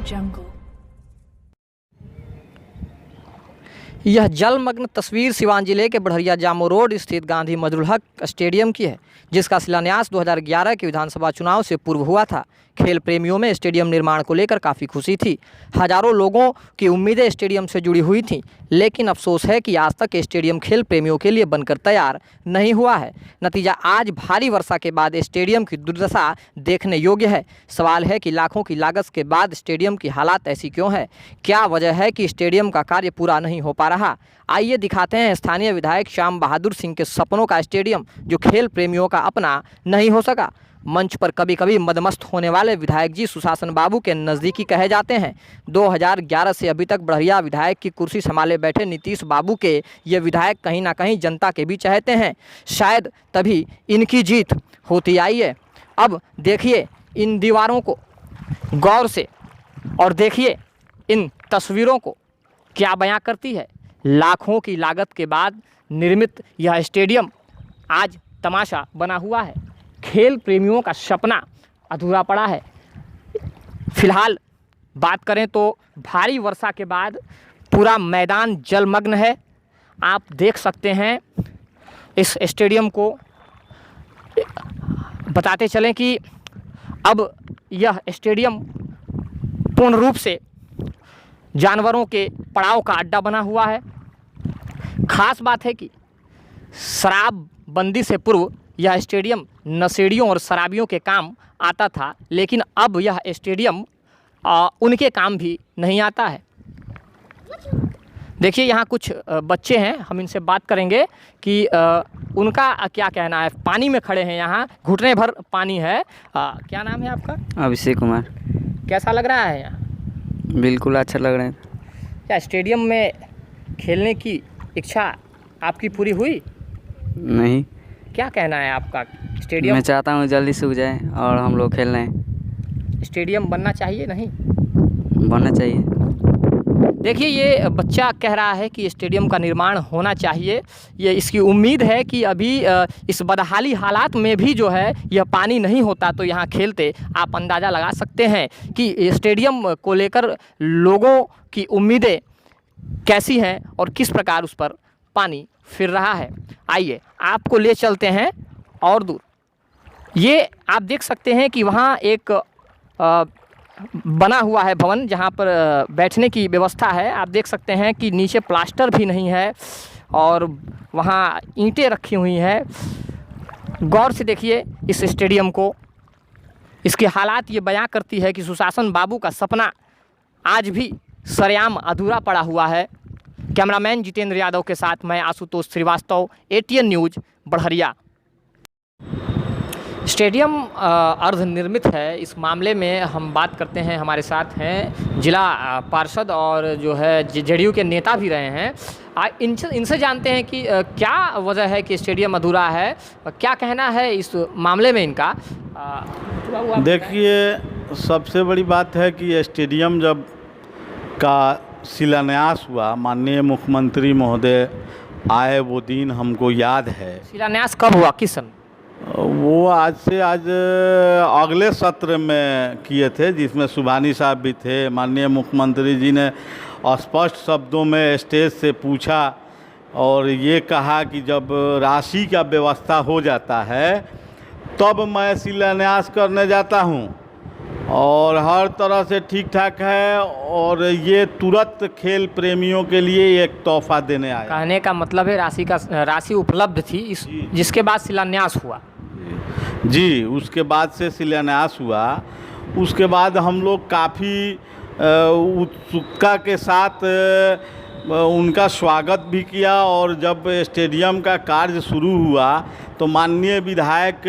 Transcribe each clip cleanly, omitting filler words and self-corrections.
jungle. यह जलमग्न तस्वीर सिवान जिले के बढ़िया जामो रोड स्थित गांधी मजरुल हक स्टेडियम की है, जिसका शिलान्यास 2011 के विधानसभा चुनाव से पूर्व हुआ था। खेल प्रेमियों में स्टेडियम निर्माण को लेकर काफ़ी खुशी थी। हजारों लोगों की उम्मीदें स्टेडियम से जुड़ी हुई थीं, लेकिन अफसोस है कि आज तक स्टेडियम खेल प्रेमियों के लिए बनकर तैयार नहीं हुआ है। नतीजा आज भारी वर्षा के बाद स्टेडियम की दुर्दशा देखने योग्य है। सवाल है कि लाखों की लागत के बाद स्टेडियम की हालात ऐसी क्यों है? क्या वजह है कि स्टेडियम का कार्य पूरा नहीं हो पा रहा? आइए दिखाते हैं स्थानीय विधायक श्याम बहादुर सिंह के सपनों का स्टेडियम, जो खेल प्रेमियों का अपना नहीं हो सका। मंच पर कभी कभी मदमस्त होने वाले विधायक जी सुशासन बाबू के नज़दीकी कहे जाते हैं। 2011 से अभी तक बढ़िया विधायक की कुर्सी संभाले बैठे नीतीश बाबू के ये विधायक कहीं ना कहीं जनता के भी चाहते हैं। शायद तभी इनकी जीत होती आई है। अब देखिए इन दीवारों को गौर से और देखिए इन तस्वीरों को क्या बयां करती है। लाखों की लागत के बाद निर्मित यह स्टेडियम आज तमाशा बना हुआ है। खेल प्रेमियों का सपना अधूरा पड़ा है। फिलहाल बात करें तो भारी वर्षा के बाद पूरा मैदान जलमग्न है। आप देख सकते हैं इस स्टेडियम को। बताते चलें कि अब यह स्टेडियम पूर्ण रूप से जानवरों के पड़ाव का अड्डा बना हुआ है। खास बात है कि शराबबंदी से पूर्व यह स्टेडियम नशेड़ियों और शराबियों के काम आता था, लेकिन अब यह स्टेडियम उनके काम भी नहीं आता है। देखिए यहाँ कुछ बच्चे हैं, हम इनसे बात करेंगे कि उनका क्या कहना है। पानी में खड़े हैं, यहाँ घुटने भर पानी है। क्या नाम है आपका? अभिषेक कुमार। कैसा लग रहा है यहाँ? बिल्कुल अच्छा लग रहा है। क्या स्टेडियम में खेलने की इच्छा आपकी पूरी हुई? नहीं। क्या कहना है आपका? स्टेडियम मैं चाहता हूँ जल्दी सूख जाए और हम लोग खेल रहे हैं। स्टेडियम बनना चाहिए नहीं? बनना चाहिए। देखिए ये बच्चा कह रहा है कि स्टेडियम का निर्माण होना चाहिए। ये इसकी उम्मीद है कि अभी इस बदहाली हालात में भी जो है यह पानी नहीं होता तो यहाँ खेलते। आप अंदाज़ा लगा सकते हैं कि स्टेडियम को लेकर लोगों की उम्मीदें कैसी हैं और किस प्रकार उस पर पानी फिर रहा है। आइए आपको ले चलते हैं और दूर। ये आप देख सकते हैं कि वहाँ एक बना हुआ है भवन, जहाँ पर बैठने की व्यवस्था है। आप देख सकते हैं कि नीचे प्लास्टर भी नहीं है और वहाँ ईंटें रखी हुई हैं। गौर से देखिए इस स्टेडियम को। इसकी हालात ये बयां करती है कि सुशासन बाबू का सपना आज भी सरेआम अधूरा पड़ा हुआ है। कैमरामैन जितेंद्र यादव के साथ मैं आशुतोष श्रीवास्तव, ATN न्यूज़ बढ़िया। स्टेडियम अर्धनिर्मित है। इस मामले में हम बात करते हैं, हमारे साथ हैं जिला पार्षद और जो है JDU के नेता भी रहे हैं। इनसे जानते हैं कि क्या वजह है कि स्टेडियम अधूरा है, क्या कहना है इस मामले में इनका। देखिए सबसे बड़ी बात है कि स्टेडियम जब का शिलान्यास हुआ, माननीय मुख्यमंत्री महोदय आए वो दिन हमको याद है। शिलान्यास कब हुआ, किस सन? वो आज अगले सत्र में किए थे, जिसमें सुभानी साहब भी थे। माननीय मुख्यमंत्री जी ने स्पष्ट शब्दों में स्टेज से पूछा और ये कहा कि जब राशि का व्यवस्था हो जाता है तब मैं शिलान्यास करने जाता हूँ और हर तरह से ठीक ठाक है और ये तुरंत खेल प्रेमियों के लिए एक तोहफा देने आया। कहने का मतलब है राशि उपलब्ध थी जिसके बाद शिलान्यास हुआ। जी, उसके बाद से शिलान्यास हुआ। उसके बाद हम लोग काफ़ी उत्सुकता के साथ उनका स्वागत भी किया और जब स्टेडियम का कार्य शुरू हुआ तो माननीय विधायक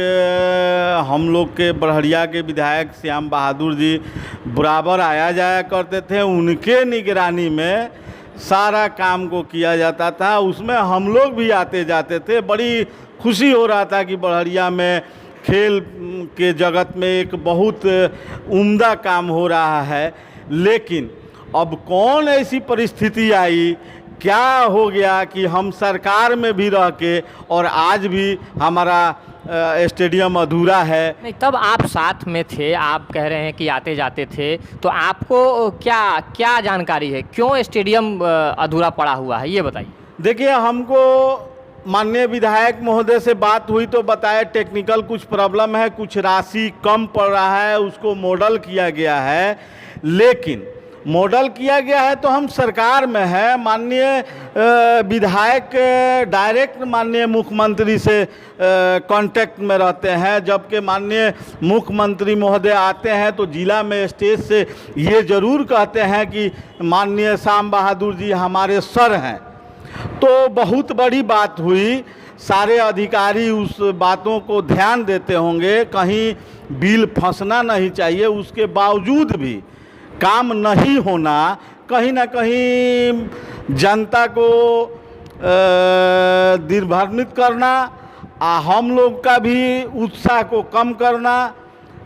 हम लोग के बढ़िया के विधायक श्याम बहादुर जी बराबर आया जाया करते थे। उनके निगरानी में सारा काम को किया जाता था, उसमें हम लोग भी आते जाते थे। बड़ी खुशी हो रहा था कि बढ़िया में खेल के जगत में एक बहुत उम्दा काम हो रहा है। लेकिन अब कौन ऐसी परिस्थिति आई, क्या हो गया कि हम सरकार में भी रह के और आज भी हमारा स्टेडियम अधूरा है। नहीं, तब आप साथ में थे, आप कह रहे हैं कि आते जाते थे, तो आपको क्या क्या जानकारी है, क्यों स्टेडियम अधूरा पड़ा हुआ है, ये बताइए। देखिए, हमको माननीय विधायक महोदय से बात हुई तो बताया टेक्निकल कुछ प्रॉब्लम है, कुछ राशि कम पड़ रहा है, उसको मॉडल किया गया है। लेकिन मॉडल किया गया है तो हम सरकार में है, माननीय विधायक डायरेक्ट माननीय मुख्यमंत्री से कांटेक्ट में रहते हैं, जबकि माननीय मुख्यमंत्री महोदय आते हैं तो जिला में स्टेज से ये ज़रूर कहते हैं कि माननीय श्याम बहादुर जी हमारे सर हैं। तो बहुत बड़ी बात हुई, सारे अधिकारी उस बातों को ध्यान देते होंगे, कहीं बिल फंसना नहीं चाहिए, उसके बावजूद भी काम नहीं होना कहीं ना कहीं जनता को दिग्भ्रमित करना, हम लोग का भी उत्साह को कम करना,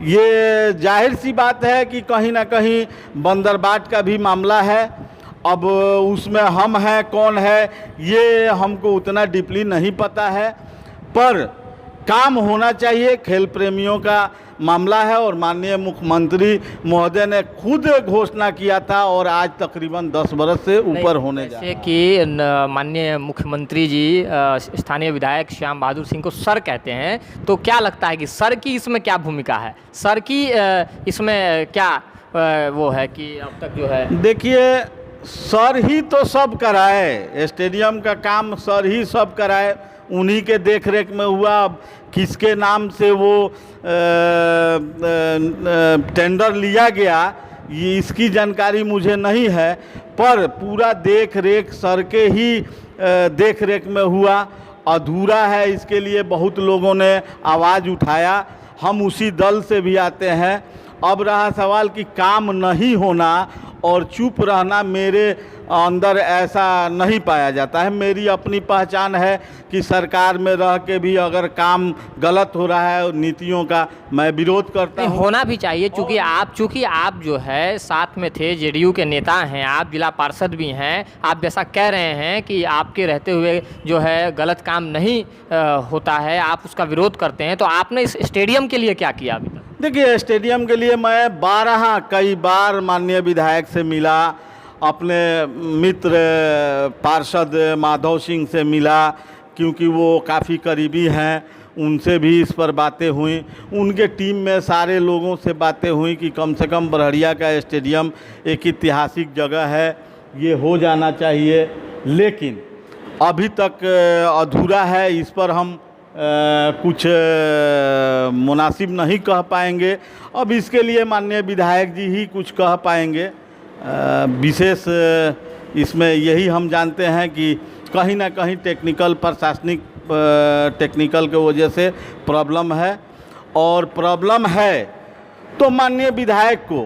ये जाहिर सी बात है कि कहीं ना कहीं बंदरबाट का भी मामला है। अब उसमें हम हैं कौन है ये हमको उतना डीपली नहीं पता है, पर काम होना चाहिए। खेल प्रेमियों का मामला है और माननीय मुख्यमंत्री महोदय ने खुद घोषणा किया था और आज तकरीबन 10 बरस से ऊपर होने जा रहा है। जैसे कि माननीय मुख्यमंत्री जी स्थानीय विधायक श्याम बहादुर सिंह को सर कहते हैं, तो क्या लगता है कि सर की इसमें क्या भूमिका है, सर की इसमें क्या वो है कि अब तक जो है। देखिए, सर ही तो सब कराए, स्टेडियम का काम सर ही सब कराए, उन्हीं के देखरेख में हुआ। अब किसके नाम से वो टेंडर लिया गया ये इसकी जानकारी मुझे नहीं है, पर पूरा देख रेख सर के ही देख रेख में हुआ। अधूरा है इसके लिए बहुत लोगों ने आवाज़ उठाया, हम उसी दल से भी आते हैं। अब रहा सवाल कि काम नहीं होना और चुप रहना, मेरे अंदर ऐसा नहीं पाया जाता है। मेरी अपनी पहचान है कि सरकार में रह के भी अगर काम गलत हो रहा है नीतियों का, मैं विरोध करता हूँ। होना भी चाहिए, चूँकि आप जो है साथ में थे, जेडीयू के नेता हैं, आप जिला पार्षद भी हैं, आप जैसा कह रहे हैं कि आपके रहते हुए जो है गलत काम नहीं होता है, आप उसका विरोध करते हैं, तो आपने इस स्टेडियम के लिए क्या किया अभी तक? देखिए, स्टेडियम के लिए मैं कई बार माननीय विधायक से मिला, अपने मित्र पार्षद माधव सिंह से मिला, क्योंकि वो काफ़ी करीबी हैं, उनसे भी इस पर बातें हुई। उनके टीम में सारे लोगों से बातें हुई कि कम से कम बड़हरिया का स्टेडियम एक ऐतिहासिक जगह है, ये हो जाना चाहिए, लेकिन अभी तक अधूरा है। इस पर हम कुछ मुनासिब नहीं कह पाएंगे। अब इसके लिए माननीय विधायक जी ही कुछ कह पाएंगे। विशेष इसमें यही हम जानते हैं कि कहीं ना कहीं टेक्निकल प्रशासनिक टेक्निकल के वजह से प्रॉब्लम है, और प्रॉब्लम है तो माननीय विधायक को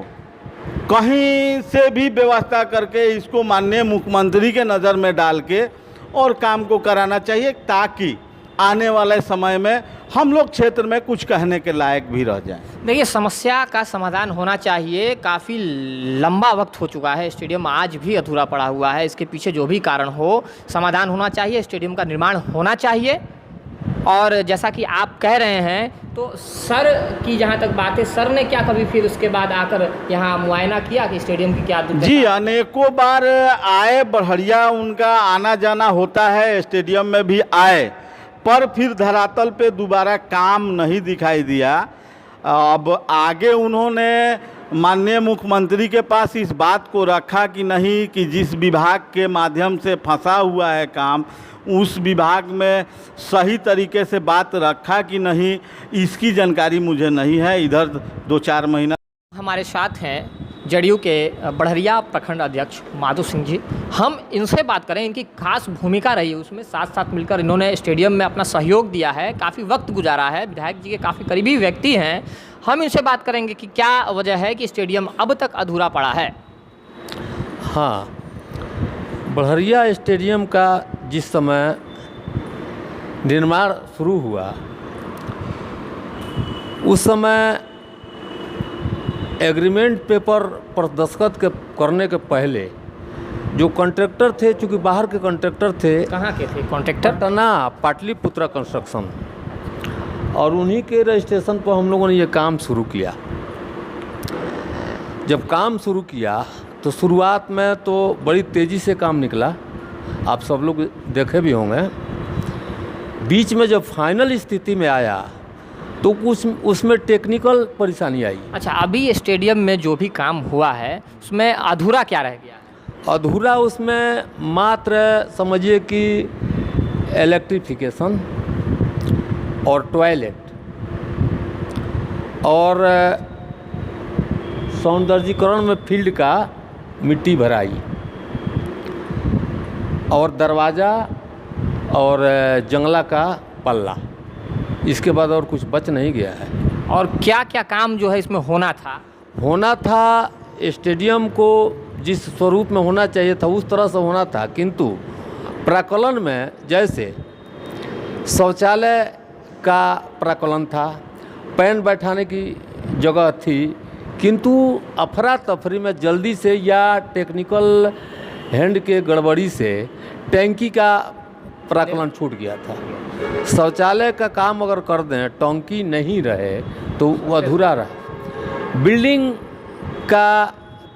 कहीं से भी व्यवस्था करके इसको माननीय मुख्यमंत्री के नज़र में डाल के और काम को कराना चाहिए, ताकि आने वाले समय में हम लोग क्षेत्र में कुछ कहने के लायक भी रह जाएं। देखिए, समस्या का समाधान होना चाहिए। काफ़ी लंबा वक्त हो चुका है, स्टेडियम आज भी अधूरा पड़ा हुआ है, इसके पीछे जो भी कारण हो समाधान होना चाहिए, स्टेडियम का निर्माण होना चाहिए। और जैसा कि आप कह रहे हैं, तो सर की जहाँ तक बात है, सर ने क्या कभी फिर उसके बाद आकर यहाँ मुआयना किया कि स्टेडियम की क्या दिक्कत? जी, अनेकों बार आए, बड़हरिया उनका आना जाना होता है, स्टेडियम में भी आए, पर फिर धरातल पे दोबारा काम नहीं दिखाई दिया। अब आगे उन्होंने माननीय मुख्यमंत्री के पास इस बात को रखा कि नहीं, कि जिस विभाग के माध्यम से फंसा हुआ है काम, उस विभाग में सही तरीके से बात रखा कि नहीं, इसकी जानकारी मुझे नहीं है। इधर 2-4 महीना हमारे साथ हैं जेडीयू के बड़हरिया प्रखंड अध्यक्ष माधव सिंह जी। हम इनसे बात करें, इनकी खास भूमिका रही है उसमें, साथ साथ मिलकर इन्होंने स्टेडियम में अपना सहयोग दिया है, काफ़ी वक्त गुजारा है, विधायक जी के काफ़ी करीबी व्यक्ति हैं। हम इनसे बात करेंगे कि क्या वजह है कि स्टेडियम अब तक अधूरा पड़ा है। हाँ, बड़हरिया स्टेडियम का जिस समय निर्माण शुरू हुआ, उस समय एग्रीमेंट पेपर पर दस्तखत करने के पहले जो कॉन्ट्रैक्टर थे, चूँकि बाहर के कॉन्ट्रैक्टर थे। कहाँ के थे कॉन्ट्रैक्टर? पटना पाटलिपुत्रा कंस्ट्रक्शन। और उन्हीं के रजिस्ट्रेशन पर हम लोगों ने ये काम शुरू किया। जब काम शुरू किया तो शुरुआत में तो बड़ी तेज़ी से काम निकला, आप सब लोग देखे भी होंगे। बीच में जब फाइनल स्थिति में आया तो कुछ उसमें टेक्निकल परेशानी आई। अच्छा, अभी स्टेडियम में जो भी काम हुआ है उसमें अधूरा क्या रह गया? अधूरा उसमें मात्र समझिए कि इलेक्ट्रिफिकेशन और टॉयलेट और सौंदर्यीकरण में फील्ड का मिट्टी भराई और दरवाज़ा और जंगला का पल्ला, इसके बाद और कुछ बच नहीं गया है। और क्या क्या काम जो है इसमें होना था? स्टेडियम को जिस स्वरूप में होना चाहिए था उस तरह से होना था, किंतु प्राकलन में जैसे शौचालय का प्राकलन था, पैन बैठाने की जगह थी, किंतु अफरा तफरी में जल्दी से या टेक्निकल हैंड के गड़बड़ी से टैंकी का प्राकलन छूट गया था। शौचालय का काम अगर कर दें, टंकी नहीं रहे तो वो अधूरा रहा। बिल्डिंग का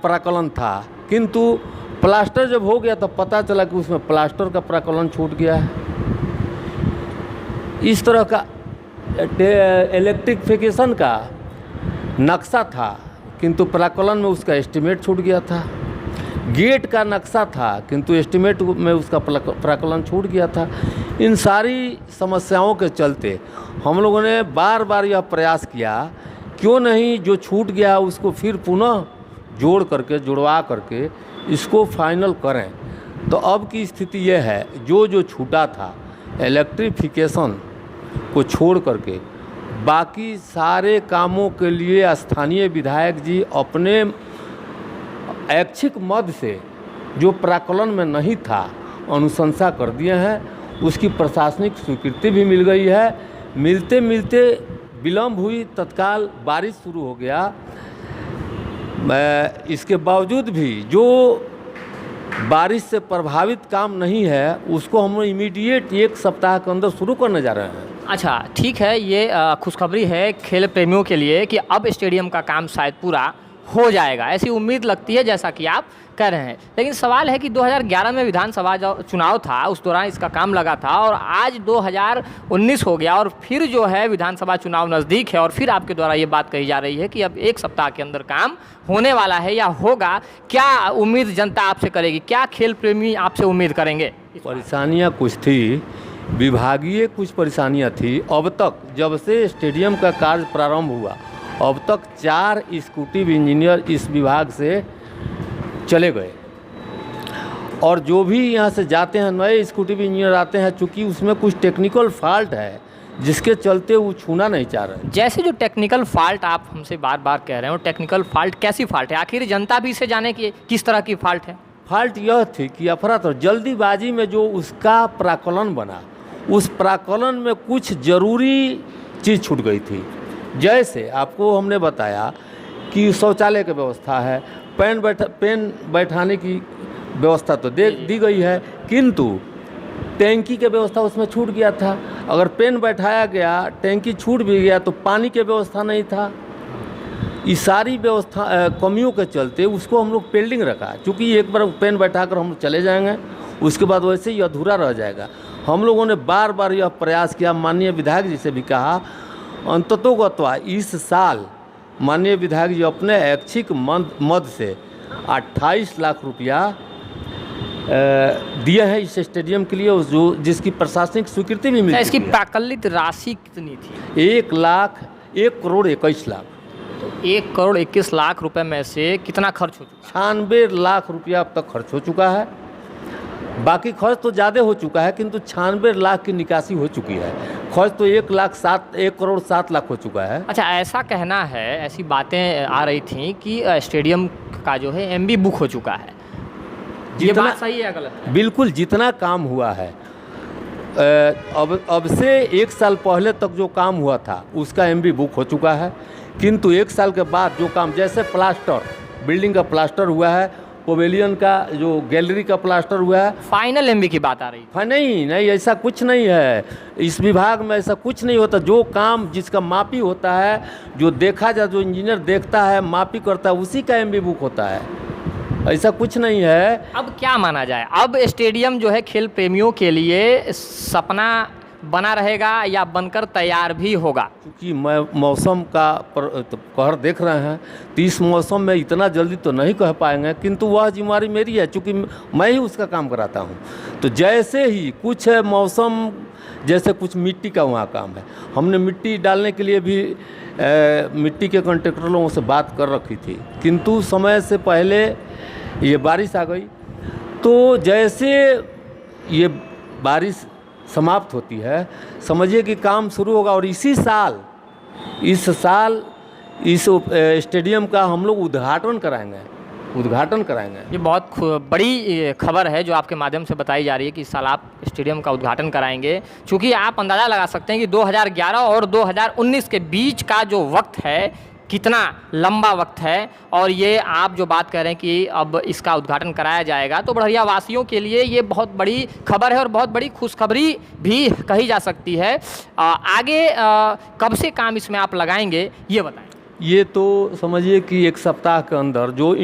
प्राकलन था, किंतु प्लास्टर जब हो गया तो पता चला कि उसमें प्लास्टर का प्राकलन छूट गया है। इस तरह का इलेक्ट्रिफिकेशन का नक्शा था, किंतु प्राकलन में उसका एस्टीमेट छूट गया था। गेट का नक्शा था, किंतु एस्टीमेट में उसका प्राकलन छूट गया था। इन सारी समस्याओं के चलते हम लोगों ने बार बार यह प्रयास किया, क्यों नहीं जो छूट गया उसको फिर पुनः जुड़वा करके इसको फाइनल करें। तो अब की स्थिति यह है, जो छूटा था इलेक्ट्रिफिकेशन को छोड़ करके बाकी सारे कामों के लिए स्थानीय विधायक जी अपने ऐच्छिक मद से जो प्राकलन में नहीं था अनुशंसा कर दिए हैं। उसकी प्रशासनिक स्वीकृति भी मिल गई है। मिलते मिलते विलम्ब हुई, तत्काल बारिश शुरू हो गया। इसके बावजूद भी जो बारिश से प्रभावित काम नहीं है उसको हम इमीडिएट 1 सप्ताह के अंदर शुरू करने जा रहे हैं। अच्छा, ठीक है, ये खुशखबरी है खेल प्रेमियों के लिए कि अब स्टेडियम का काम शायद पूरा हो जाएगा, ऐसी उम्मीद लगती है जैसा कि आप कह रहे हैं। लेकिन सवाल है कि 2011 में विधानसभा चुनाव था, उस दौरान इसका काम लगा था और आज 2019 हो गया और फिर जो है विधानसभा चुनाव नज़दीक है और फिर आपके द्वारा ये बात कही जा रही है कि अब 1 सप्ताह के अंदर काम होने वाला है या होगा। क्या उम्मीद जनता आपसे करेगी? क्या खेल प्रेमी आपसे उम्मीद करेंगे? परेशानियाँ कुछ थी, विभागीय कुछ परेशानियाँ थी। अब तक जब से स्टेडियम का कार्य प्रारंभ हुआ अब तक 4 एग्जीक्यूटिव इंजीनियर इस विभाग से चले गए और जो भी यहाँ से जाते हैं नए एग्जीक्यूटिव इंजीनियर आते हैं, चूँकि उसमें कुछ टेक्निकल फॉल्ट है जिसके चलते वो छूना नहीं चाह रहे। जैसे जो टेक्निकल फॉल्ट आप हमसे बार बार कह रहे हो, टेक्निकल फॉल्ट कैसी फॉल्ट है? आखिर जनता भी इसे जाने कि किस तरह की फॉल्ट है। फॉल्ट यह थी कि अफरा जल्दीबाजी में जो उसका प्राकलन बना, उस प्राकलन में कुछ ज़रूरी चीज़ छूट गई थी। जैसे आपको हमने बताया कि शौचालय की व्यवस्था है, पेन बैठाने की व्यवस्था तो दी गई है, किंतु टैंकी की व्यवस्था उसमें छूट गया था। अगर पेन बैठाया गया, टैंकी छूट भी गया तो पानी की व्यवस्था नहीं था। ये सारी व्यवस्था कमियों के चलते उसको हम लोग पेंडिंग रखा, क्योंकि एक बार पेन बैठा कर हम चले जाएंगे, उसके बाद वैसे ही अधूरा रह जाएगा। हम लोगों ने बार बार यह प्रयास किया, माननीय विधायक जी से भी कहा, अंततोगत्वा इस साल माननीय विधायक जी अपने ऐच्छिक मद से 28 लाख रुपया दिए हैं इस स्टेडियम के लिए, जो जिसकी प्रशासनिक स्वीकृति भी मिली है। इसकी प्राकलित राशि कितनी थी? 1 करोड़ 21 लाख। तो 1 करोड़ 21 लाख रुपए में से कितना खर्च हो चुका? 96 लाख रुपया अब तक खर्च हो चुका है। बाकी खर्च तो ज़्यादा हो चुका है, किंतु 96 लाख की निकासी हो चुकी है। खर्च तो 1 करोड़ 7 लाख हो चुका है। अच्छा, ऐसा कहना है, ऐसी बातें आ रही थी कि स्टेडियम का जो है MB बुक हो चुका है। ये बात सही है या गलत है? बिल्कुल, जितना काम हुआ है अब से 1 साल पहले तक जो काम हुआ था उसका MB बुक हो चुका है, किंतु 1 साल के बाद जो काम, जैसे प्लास्टर, बिल्डिंग का प्लास्टर हुआ है पवेलियन का जो गैलरी का प्लास्टर हुआ है। फाइनल एमबी की बात आ रही थी। नहीं नहीं, ऐसा कुछ नहीं है। इस विभाग में ऐसा कुछ नहीं होता। जो काम जिसका मापी होता है, जो देखा जाए, जो इंजीनियर देखता है, मापी करता है, उसी का एमबी बुक होता है। ऐसा कुछ नहीं है। अब क्या माना जाए, अब स्टेडियम जो है खेल प्रेमियों के लिए सपना बना रहेगा या बनकर तैयार भी होगा? क्योंकि मैं मौसम का कहर देख रहे हैं, तो इस मौसम में इतना जल्दी तो नहीं कह पाएंगे, किंतु वह जिम्मेदारी मेरी है, चूँकि मैं ही उसका काम कराता हूँ। तो जैसे ही कुछ मौसम, जैसे कुछ मिट्टी का वहाँ काम है, हमने मिट्टी डालने के लिए भी मिट्टी के कॉन्ट्रैक्टरों से बात कर रखी थी, किंतु समय से पहले ये बारिश आ गई। तो जैसे ये बारिश समाप्त होती है, समझिए कि काम शुरू होगा। और इस साल इस स्टेडियम का हम लोग उद्घाटन कराएंगे। ये बहुत बड़ी खबर है जो आपके माध्यम से बताई जा रही है कि इस साल आप स्टेडियम का उद्घाटन कराएंगे। चूँकि आप अंदाज़ा लगा सकते हैं कि 2011 और 2019 के बीच का जो वक्त है, कितना लंबा वक्त है। और ये आप जो बात कर रहे हैं कि अब इसका उद्घाटन कराया जाएगा, तो बढ़िया वासियों के लिए ये बहुत बड़ी खबर है और बहुत बड़ी खुशखबरी भी कही जा सकती है। आगे कब से काम इसमें आप लगाएंगे, ये बताएं। ये तो समझिए कि एक सप्ताह के अंदर जो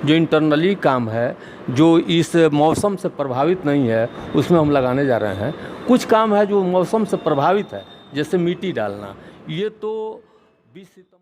इंटरनली काम है, जो इस मौसम से प्रभावित नहीं है, उसमें हम लगाने जा रहे हैं। कुछ काम है जो मौसम से प्रभावित है, जैसे मिट्टी डालना, ये तो 20 सितंबर